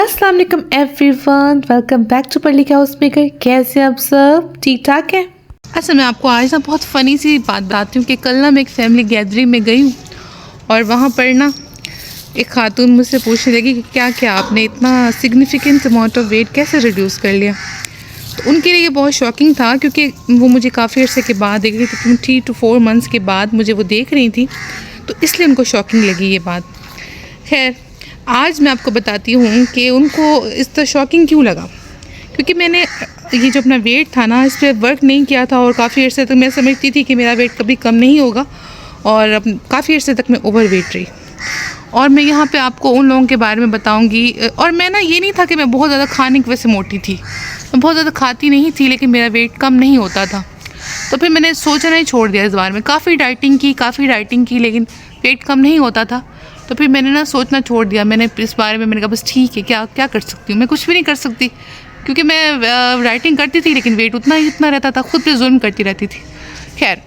अस्सलाम वालेकुम everyone, welcome back to पढ़ लिखा हाउस मेकर। कैसे आप सब? ठीक ठाक है। अच्छा, मैं आपको आज ना बहुत फ़नी सी बात बताती हूँ कि कल ना मैं एक फैमिली गैदरिंग में गई हूँ और वहाँ पर ना एक खातून मुझसे पूछने लगी कि क्या क्या आपने इतना सिग्निफिकेंट अमाउंट ऑफ वेट कैसे रिड्यूस कर लिया। तो उनके लिए ये बहुत शॉकिंग था क्योंकि वो मुझे काफ़ी अर्से के बाद देख रही थी, 3 to 4 मंथ्स के बाद मुझे वो देख रही थी, तो इसलिए उनको शॉकिंग लगी ये बात। खैर, आज मैं आपको बताती हूँ कि उनको इस तरह शॉकिंग क्यों लगा, क्योंकि मैंने ये जो अपना वेट था ना इस पर वर्क नहीं किया था और काफ़ी अर्से तक मैं समझती थी कि मेरा वेट कभी कम नहीं होगा और काफ़ी अर्से तक मैं ओवर वेट रही। और मैं यहाँ पे आपको उन लोगों के बारे में बताऊँगी। और मैं ना ये नहीं था कि मैं बहुत ज़्यादा खाने की वजह से मोटी थी, मैं बहुत ज़्यादा खाती नहीं थी लेकिन मेरा वेट कम नहीं होता था। तो फिर मैंने सोचना ही छोड़ दिया इस बारे में। काफ़ी डाइटिंग की लेकिन वेट कम नहीं होता था। तो फिर मैंने ना सोचना छोड़ दिया। मैंने इस बारे में मैंने कहा बस ठीक है, क्या कर सकती हूँ, मैं कुछ भी नहीं कर सकती, क्योंकि मैं डाइटिंग करती थी लेकिन वेट उतना रहता था, खुद पे जुल्म करती रहती थी। खैर,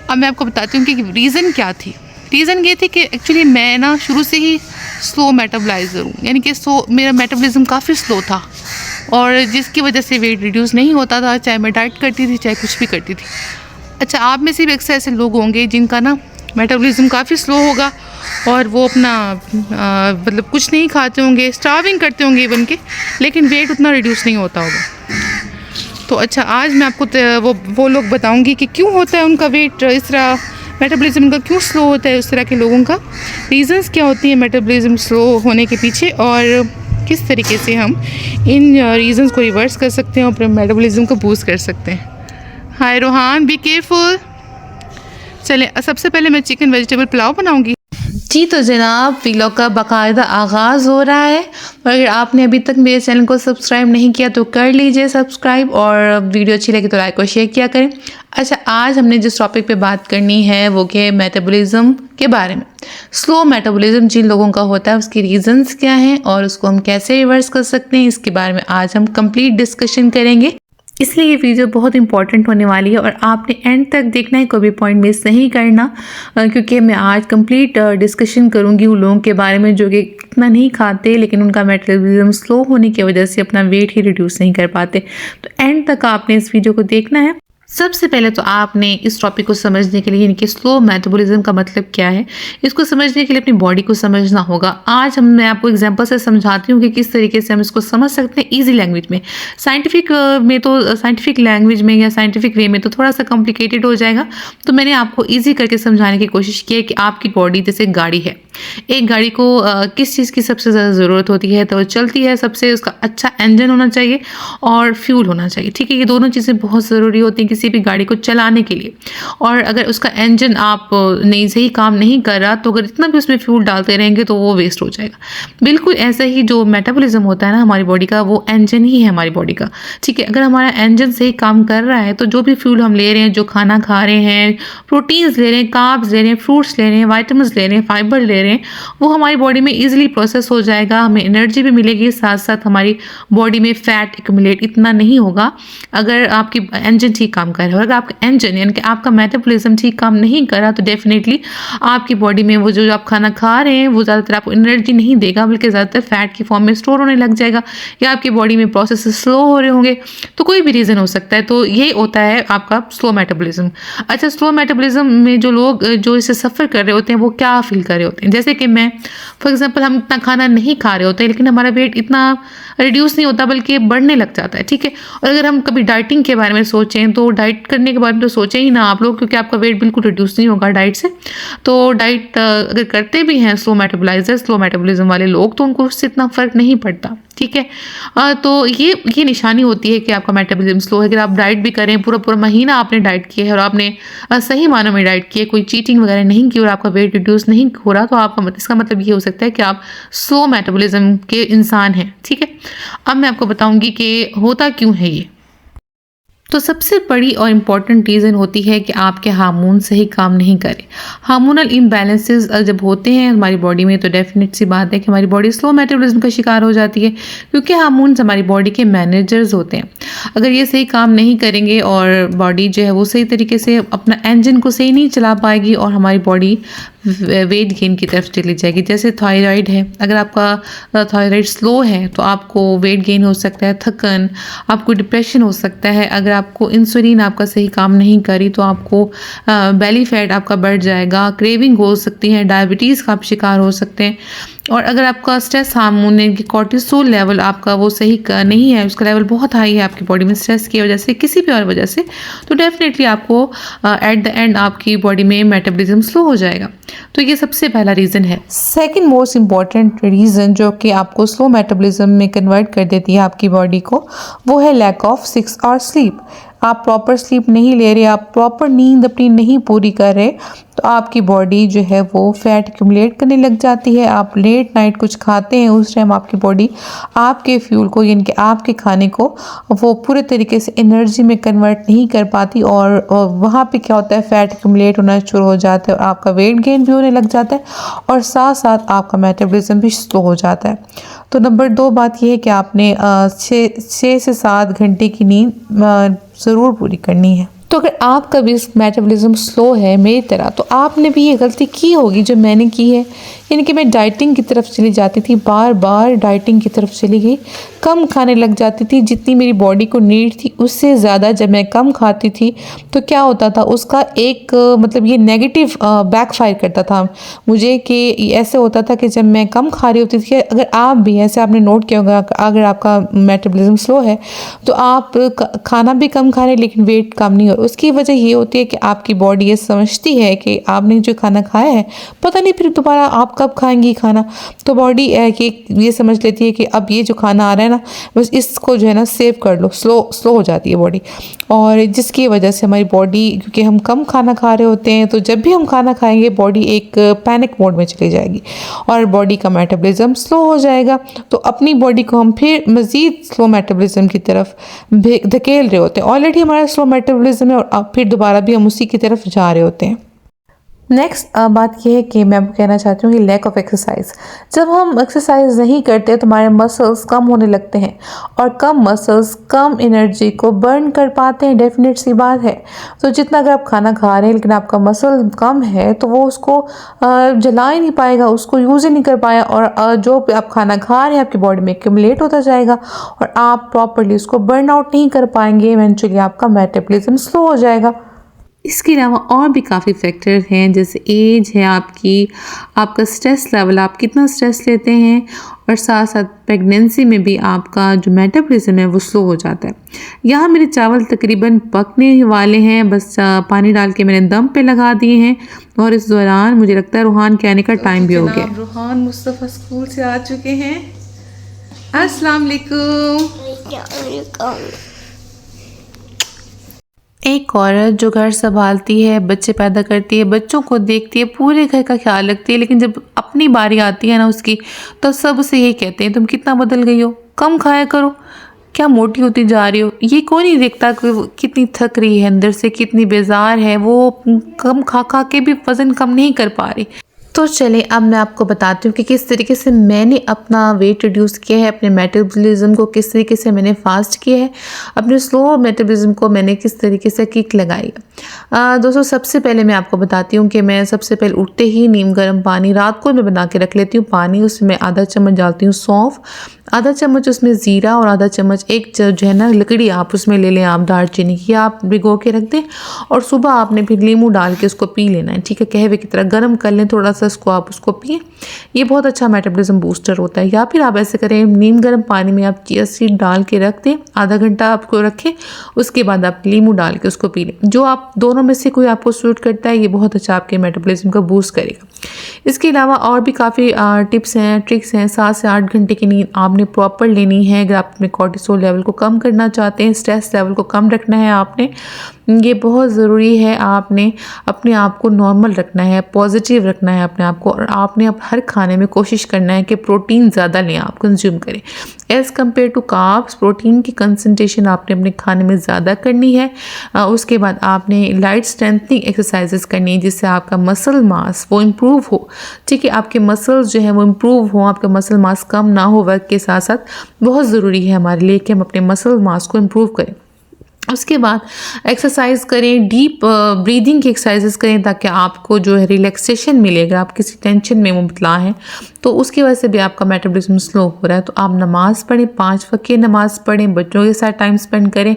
अब मैं आपको बताती हूँ कि रीज़न क्या थी। रीज़न ये थी कि एक्चुअली मैं ना शुरू से ही स्लो मेटाबलाइज़र हूँ, यानी कि मेरा मेटाबॉलिज्म काफ़ी स्लो था और जिसकी वजह से वेट रिड्यूस नहीं होता था, चाहे मैं डाइट करती थी चाहे कुछ भी करती थी। अच्छा, आप में से भी अक्सर ऐसे लोग होंगे जिनका ना मेटाबॉलिज्म काफ़ी स्लो होगा और वो अपना मतलब कुछ नहीं खाते होंगे, स्टार्विंग करते होंगे इवन के, लेकिन वेट उतना रिड्यूस नहीं होता होगा। तो अच्छा, आज मैं आपको वो लोग बताऊंगी कि क्यों होता है उनका वेट इस तरह, मेटाबॉलिज्म उनका क्यों स्लो होता है उस तरह के लोगों का, रीज़न्स क्या होती हैं मेटाबॉलिज्म स्लो होने के पीछे और किस तरीके से हम इन रीज़न्स को रिवर्स कर सकते हैं और अपने मेटाबॉलिज्म को बूस्ट कर सकते हैं। हाय रोहान, बी केयरफुल। चलें, सबसे पहले मैं चिकन वेजिटेबल पुलाव बनाऊंगी। जी तो जनाब, वीलॉग का बाकायदा आगाज़ हो रहा है। अगर आपने अभी तक मेरे चैनल को सब्सक्राइब नहीं किया तो कर लीजिए सब्सक्राइब, और वीडियो अच्छी लगी तो लाइक और शेयर किया करें। अच्छा, आज हमने जिस टॉपिक पे बात करनी है वो कि मेटाबॉलिज्म के बारे में। स्लो मेटाबॉलिज्म जिन लोगों का होता है उसकी रीज़न्स क्या हैं और उसको हम कैसे रिवर्स कर सकते हैं, इसके बारे में आज हम कंप्लीट डिस्कशन करेंगे। इसलिए ये वीडियो बहुत इंपॉर्टेंट होने वाली है और आपने एंड तक देखना है, कोई भी पॉइंट मिस नहीं करना, क्योंकि मैं आज कंप्लीट डिस्कशन करूंगी उन लोगों के बारे में जो कि इतना नहीं खाते लेकिन उनका मेटाबॉलिज्म स्लो होने की वजह से अपना वेट ही रिड्यूस नहीं कर पाते। तो एंड तक आपने इस वीडियो को देखना है। सबसे पहले तो आपने इस टॉपिक को समझने के लिए, यानी कि स्लो मेटाबॉलिज्म का मतलब क्या है, इसको समझने के लिए अपनी बॉडी को समझना होगा। आज मैं आपको एग्जांपल से समझाती हूँ कि किस तरीके से हम इसको समझ सकते हैं इजी लैंग्वेज में। साइंटिफिक लैंग्वेज में या साइंटिफिक वे में तो थोड़ा सा कॉम्प्लिकेटेड हो जाएगा, तो मैंने आपको ईजी करके समझाने की कोशिश की है कि आपकी बॉडी जैसे गाड़ी है, एक गाड़ी को किस चीज़ की सबसे ज़्यादा ज़रूरत होती है, तो वो चलती है सबसे उसका अच्छा इंजन होना चाहिए और फ्यूल होना चाहिए। ठीक है, ये दोनों चीज़ें बहुत ज़रूरी होती हैं किसी भी गाड़ी को चलाने के लिए। और अगर उसका इंजन आप नहीं सही काम नहीं कर रहा तो अगर इतना भी उसमें फ्यूल डालते रहेंगे तो वो वेस्ट हो जाएगा। बिल्कुल ऐसा ही जो मेटाबॉलिज्म होता है ना हमारी बॉडी का, वो इंजन ही है हमारी बॉडी का। ठीक है, अगर हमारा इंजन सही काम कर रहा है तो जो भी फ्यूल हम ले रहे हैं, जो खाना खा रहे हैं, प्रोटीन्स ले रहे हैं, कार्ब्स ले रहे हैं, फ्रूट्स ले रहे हैं, वाइटामिन्स ले रहे हैं, फाइबर ले रहे हैं, वो हमारी बॉडी में इजीली प्रोसेस हो जाएगा, हमें एनर्जी भी मिलेगी, साथ साथ हमारी बॉडी में फैट एक्यूमुलेट इतना नहीं होगा अगर आपकी इंजन ठीक काम कर रहा है। अगर आपका इंजन यानी कि आपका मेटाबॉलिज्म ठीक काम नहीं कर रहा तो डेफिनेटली आपकी बॉडी में वो जो आप खाना खा रहे हैं वो ज़्यादातर आपको एनर्जी नहीं देगा, बल्कि ज़्यादातर फैट की फॉर्म में स्टोर होने लग जाएगा या आपकी बॉडी में प्रोसेस स्लो हो रहे होंगे। तो कोई भी रीज़न हो सकता है, तो ये होता है आपका स्लो मेटाबॉलिज्म। अच्छा, स्लो मेटाबॉलिज्म में जो लोग जो इसे सफ़र कर रहे होते हैं वो क्या फील कर रहे होते हैं, जैसे कि मैं फॉर एग्जाम्पल, हम इतना खाना नहीं खा रहे होते लेकिन हमारा वेट इतना रिड्यूस नहीं होता बल्कि बढ़ने लग जाता है। ठीक है, और अगर हम कभी डाइटिंग के बारे में सोचें तो डाइट करने के बारे में तो सोचें ही ना आप लोग, क्योंकि आपका वेट बिल्कुल रिड्यूस नहीं होगा डाइट से। तो डाइट अगर करते भी हैं स्लो मेटाबॉलिज्म वाले लोग तो उनको उससे इतना फ़र्क नहीं पड़ता। ठीक है, तो ये निशानी होती है कि आपका मेटाबॉलिज्म स्लो है। अगर आप डाइट भी करें, पूरा महीना आपने डाइट किया है और आपने सही मानों में डाइट की है, कोई चीटिंग वगैरह नहीं की और आपका वेट रिड्यूस नहीं हो रहा, तो आपका इसका मतलब ये हो सकता है कि आप स्लो मेटाबॉलिज्म के इंसान हैं। ठीक है, अब मैं आपको बताऊंगी कि होता क्यों है ये। तो सबसे बड़ी और इम्पॉर्टेंट रीज़न होती है कि आपके हार्मोन सही काम नहीं करें। हार्मोनल इम्बैलेंसेस जब होते हैं हमारी बॉडी में तो डेफिनेट सी बात है कि हमारी बॉडी स्लो मेटाबॉलिज्म का शिकार हो जाती है, क्योंकि हार्मोन्स हमारी बॉडी के मैनेजर्स होते हैं। अगर ये सही काम नहीं करेंगे और बॉडी जो है वो सही तरीके से अपना इंजन को सही नहीं चला पाएगी और हमारी बॉडी वेट गेन की तरफ चली जाएगी। जैसे थायराइड है, अगर आपका थायराइड स्लो है तो आपको वेट गेन हो सकता है, थकन, आपको डिप्रेशन हो सकता है। अगर आपको इंसुलिन आपका सही काम नहीं करी तो आपको बेली फैट आपका बढ़ जाएगा, क्रेविंग हो सकती है, डायबिटीज़ का आप शिकार हो सकते हैं। और अगर आपका स्ट्रेस हार्मोन यानी कि कॉर्टिसोल लेवल आपका वो सही नहीं है, उसका लेवल बहुत हाई है आपकी बॉडी में स्ट्रेस की वजह से, किसी भी और वजह से, तो डेफिनेटली आपको एट द एंड आपकी बॉडी में मेटाबॉलिज्म स्लो हो जाएगा। तो ये सबसे पहला रीज़न है। सेकंड मोस्ट इम्पॉर्टेंट रीज़न जो कि आपको स्लो मेटाबॉलिज्म में कन्वर्ट कर देती है आपकी बॉडी को, वो है लैक ऑफ 6 आवर स्लीप। आप प्रॉपर स्लीप नहीं ले रहे, आप प्रॉपर नींद अपनी नहीं पूरी कर रहे, तो आपकी बॉडी जो है वो फैट एक्यूमुलेट करने लग जाती है। आप लेट नाइट कुछ खाते हैं, उस टाइम आपकी बॉडी आपके फ्यूल को यानी कि आपके खाने को वो पूरे तरीके से एनर्जी में कन्वर्ट नहीं कर पाती, और वहाँ पे क्या होता है, फैट एक्यूमुलेट होना शुरू हो जाता है और आपका वेट गेन भी होने लग जाता है और साथ साथ आपका मेटाबॉलिज्म भी स्लो हो जाता है। तो नंबर 2 बात यह है कि आपने 6 से 7 घंटे की नींद ज़रूर पूरी करनी है। तो अगर आपका भी मेटाबॉलिज्म स्लो है मेरी तरह, तो आपने भी ये गलती की होगी जो मैंने की है, यानी कि मैं डाइटिंग की तरफ चली जाती थी, बार बार डाइटिंग की तरफ चली गई, कम खाने लग जाती थी, जितनी मेरी बॉडी को नीड थी उससे ज़्यादा जब मैं कम खाती थी तो क्या होता था, उसका एक मतलब ये नेगेटिव बैकफायर करता था मुझे, कि ऐसे होता था कि जब मैं कम खा रही होती थी, अगर आप भी ऐसे आपने नोट किया होगा, अगर आपका मेटाबॉलिज्म स्लो है तो आप खाना भी कम खा रहे लेकिन वेट कम नहीं हो। उसकी वजह ये होती है कि आपकी बॉडी ये समझती है कि आपने जो खाना खाया है पता नहीं फिर दोबारा आप कब खाएंगी खाना, तो बॉडी ये समझ लेती है कि अब ये जो खाना आ रहा है ना, बस इसको जो है ना सेव कर लो। स्लो हो जाती है बॉडी, और जिसकी वजह से हमारी बॉडी, क्योंकि हम कम खाना खा रहे होते हैं, तो जब भी हम खाना खाएंगे बॉडी एक पैनिक मोड में चली जाएगी और बॉडी का मेटाबॉलिज्म स्लो हो जाएगा। तो अपनी बॉडी को हम फिर मज़ीद स्लो मेटाबॉलिज्म की तरफ धकेल रहे होते हैं। ऑलरेडी हमारा स्लो मेटाबॉलिज्म है और अब फिर दोबारा भी हम उसी की तरफ जा रहे होते हैं। नेक्स्ट बात यह है कि मैं कहना चाहती हूँ कि लैक ऑफ एक्सरसाइज। जब हम एक्सरसाइज नहीं करते तो हमारे मसल्स कम होने लगते हैं, और कम मसल्स कम एनर्जी को बर्न कर पाते हैं, डेफिनेट सी बात है। तो जितना अगर आप खाना खा रहे हैं लेकिन आपका मसल कम है तो वो उसको जला ही नहीं पाएगा, उसको यूज़ ही नहीं कर पाया, और जो आप खाना खा रहे हैं आपकी बॉडी में एक्यूमुलेट होता जाएगा और आप प्रॉपरली उसको बर्न आउट नहीं कर पाएंगे। इवेंचुअली आपका मेटाबॉलिज्म स्लो हो जाएगा। इसके अलावा और भी काफ़ी फैक्टर हैं, जैसे एज है आपका स्ट्रेस लेवल, आप कितना स्ट्रेस लेते हैं, और साथ साथ प्रेगनेंसी में भी आपका जो मेटाबॉलिज्म है वो स्लो हो जाता है। यहाँ मेरे चावल तकरीबन पकने ही वाले हैं, बस पानी डाल के मैंने दम पे लगा दिए हैं, और इस दौरान मुझे लगता है रूहान के आने का टाइम भी हो गया। रूहान मुस्तफ़ा स्कूल से आ चुके हैं। अस्सलाम वालेकुम। एक औरत जो घर संभालती है, बच्चे पैदा करती है, बच्चों को देखती है, पूरे घर का ख्याल रखती है, लेकिन जब अपनी बारी आती है ना उसकी, तो सब उसे यही कहते हैं, तुम कितना बदल गई हो, कम खाया करो, क्या मोटी होती जा रही हो। ये कोई नहीं देखता कि कितनी थक रही है, अंदर से कितनी बेजार है, वो कम खा खा के भी वज़न कम नहीं कर पा रही। तो चले अब मैं आपको बताती हूँ कि किस तरीके से मैंने अपना वेट रिड्यूस किया है, अपने मेटाबॉलिज्म को किस तरीके से मैंने फास्ट किया है, अपने स्लो मेटाबॉलिज्म को मैंने किस तरीके से किक लगाई है। दोस्तों, सबसे पहले मैं आपको बताती हूँ कि मैं सबसे पहले उठते ही नीम गर्म पानी रात को मैं बना के रख लेती हूँ पानी, उसमें आधा चम्मच डालती हूँ सौंफ, आधा चम्मच उसमें ज़ीरा, और आधा चम्मच एक जो है ना लकड़ी आप उसमें ले लें, आप दालचीनी की आप भिगो के रख दें, और सुबह आपने फिर नींबू डाल के उसको पी लेना है, ठीक है। कहवे की तरह गर्म कर लें थोड़ा सा इसको, आप उसको पिए, ये बहुत अच्छा मेटाबॉलिज्म बूस्टर होता है। या फिर आप ऐसे करें, नीम गर्म पानी में आप चिया सीड डाल के रख दें, आधा घंटा आपको रखें, उसके बाद आप नींबू डाल के उसको पी लें। जो आप दोनों में से कोई आपको सूट करता है, ये बहुत अच्छा आपके मेटाबॉलिज्म को बूस्ट करेगा। इसके अलावा और भी काफ़ी टिप्स हैं, ट्रिक्स हैं। 7 से 8 घंटे की नींद आपने प्रॉपर लेनी है अगर आप अपने कॉर्टिसोल लेवल को कम करना चाहते हैं, स्ट्रेस लेवल को कम रखना है आपने, ये बहुत ज़रूरी है। आपने अपने आप को नॉर्मल रखना है, पॉजिटिव रखना है अपने आप को, और आपने अब हर खाने में कोशिश करना है कि प्रोटीन ज़्यादा लें, आप कंज्यूम करें as compared to carbs. Protein की कंसंट्रेशन आपने अपने खाने में ज़्यादा करनी है। उसके बाद आपने लाइट स्ट्रेंथनिंग एक्सरसाइजेस करनी है जिससे आपका मसल मास वो इम्प्रूव हो, ठीक है, आपके मसल्स जो है वो इम्प्रूव हो, आपका मसल मास कम ना हो। वर्क के साथ साथ बहुत ज़रूरी है हमारे लिए कि हम अपने मसल मास को इम्प्रूव करें। उसके बाद एक्सरसाइज करें, डीप ब्रीदिंग की एक्सरसाइजेस करें ताकि आपको जो है रिलैक्सेशन मिले। अगर आप किसी टेंशन में मुबतला हैं तो उसकी वजह से भी आपका मेटाबॉलिज्म स्लो हो रहा है। तो आप नमाज़ पढ़ें, 5 वक्त की नमाज़ पढ़ें, बच्चों के साथ टाइम स्पेंड करें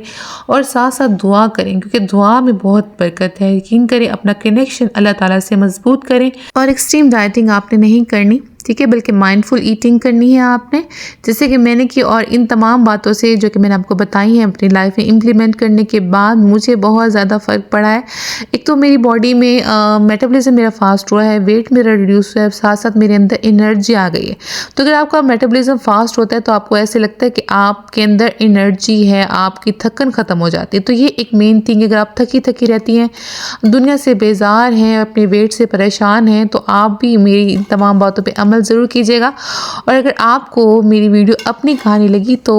और साथ साथ दुआ करें, क्योंकि दुआ में बहुत बरकत है। यकीन करें, अपना कनेक्शन अल्लाह ताला से मजबूत करें। और एक्सट्रीम डाइटिंग आपने नहीं करनी, ठीक है, बल्कि माइंडफुल ईटिंग करनी है आपने, जैसे कि मैंने की। और इन तमाम बातों से जो कि मैंने आपको बताई हैं अपनी लाइफ में इम्प्लीमेंट करने के बाद मुझे बहुत ज़्यादा फ़र्क पड़ा है। एक तो मेरी बॉडी में मेटाबॉलिज्म मेरा फास्ट हुआ है, वेट मेरा रिड्यूस हुआ है, साथ साथ मेरे अंदर एनर्जी आ गई है। तो अगर आपका मेटाबॉलिज्म फास्ट होता है तो आपको ऐसे लगता है कि आपके अंदर एनर्जी है, आपकी थकन ख़त्म हो जाती है। तो ये एक मेन थिंग है। अगर आप थकी थकी रहती हैं, दुनिया से बेजार हैं, अपने वेट से परेशान हैं, तो आप भी मेरी इन तमाम बातों पर अमल ज़रूर कीजिएगा। और अगर आपको मेरी वीडियो अपनी कहानी लगी तो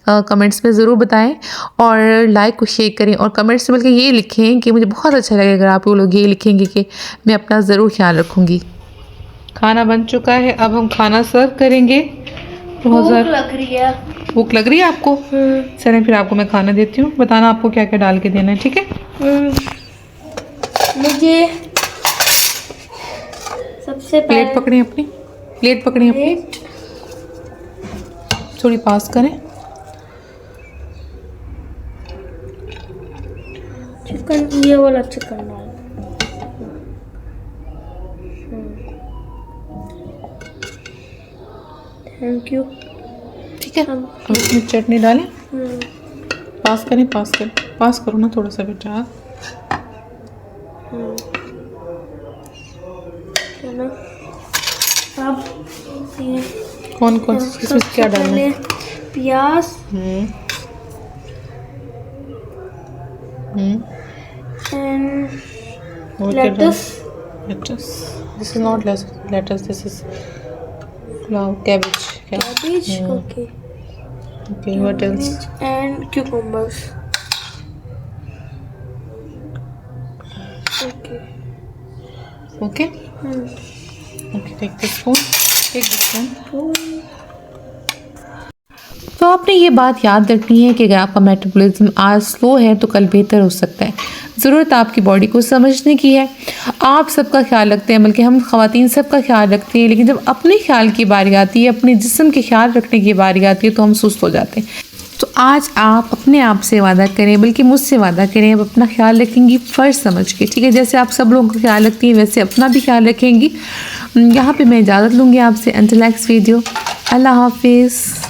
कमेंट्स में ज़रूर बताएं और लाइक को शेयर करें। और कमेंट्स में बल्कि ये लिखें कि मुझे बहुत अच्छा लगेगा अगर आप लोग ये लिखेंगे कि मैं अपना ज़रूर ख्याल रखूँगी। खाना बन चुका है, अब हम खाना सर्व करेंगे। भूख लग रही है। भूख लग रही है आपको? चलें फिर आपको मैं खाना देती हूँ। बताना आपको क्या क्या डाल के देना है, ठीक है? मुझे सबसे पहले प्लेट पकड़ें, अपनी प्लेट पकड़ें अपनी, थोड़ी पास करें। चिकन, ये वाला चिकन डाल। Thank you. ठीक है, अब इसमें चटनी डालें। पास करें, पास करें, पास करो ना थोड़ा सा बेटा। अब कौन कौन सी इसमें क्या डालना है? प्याज, and lettuce. This is not lettuce. This is cabbage. Cabbage. Okay. Okay. What else? And cucumbers. Okay. Okay. Okay. Take this spoon. Take this spoon. तो आपने ये बात याद रखनी है कि अगर आपका मेटाबॉलिज्म आज स्लो है तो कल बेहतर हो सकता है। ज़रूरत आपकी बॉडी को समझने की है। आप सबका ख्याल रखते हैं, बल्कि हम ख़वातीन सबका ख्याल रखते हैं, लेकिन जब अपने ख्याल की बारी आती है, अपने जिस्म के ख्याल रखने की बारी आती है तो हम सुस्त हो जाते हैं। तो आज आप अपने आप से वादा करें, बल्कि मुझसे वादा करें, अब अपना ख्याल रखेंगी फ़र्ज समझ के, ठीक है? जैसे आप सब लोगों का ख्याल रखती हैं वैसे अपना भी ख्याल रखेंगी। यहाँ पे मैं इजाज़त लूँगी आपसे। अंटिल नेक्स्ट वीडियो, अल्लाह हाफिज़।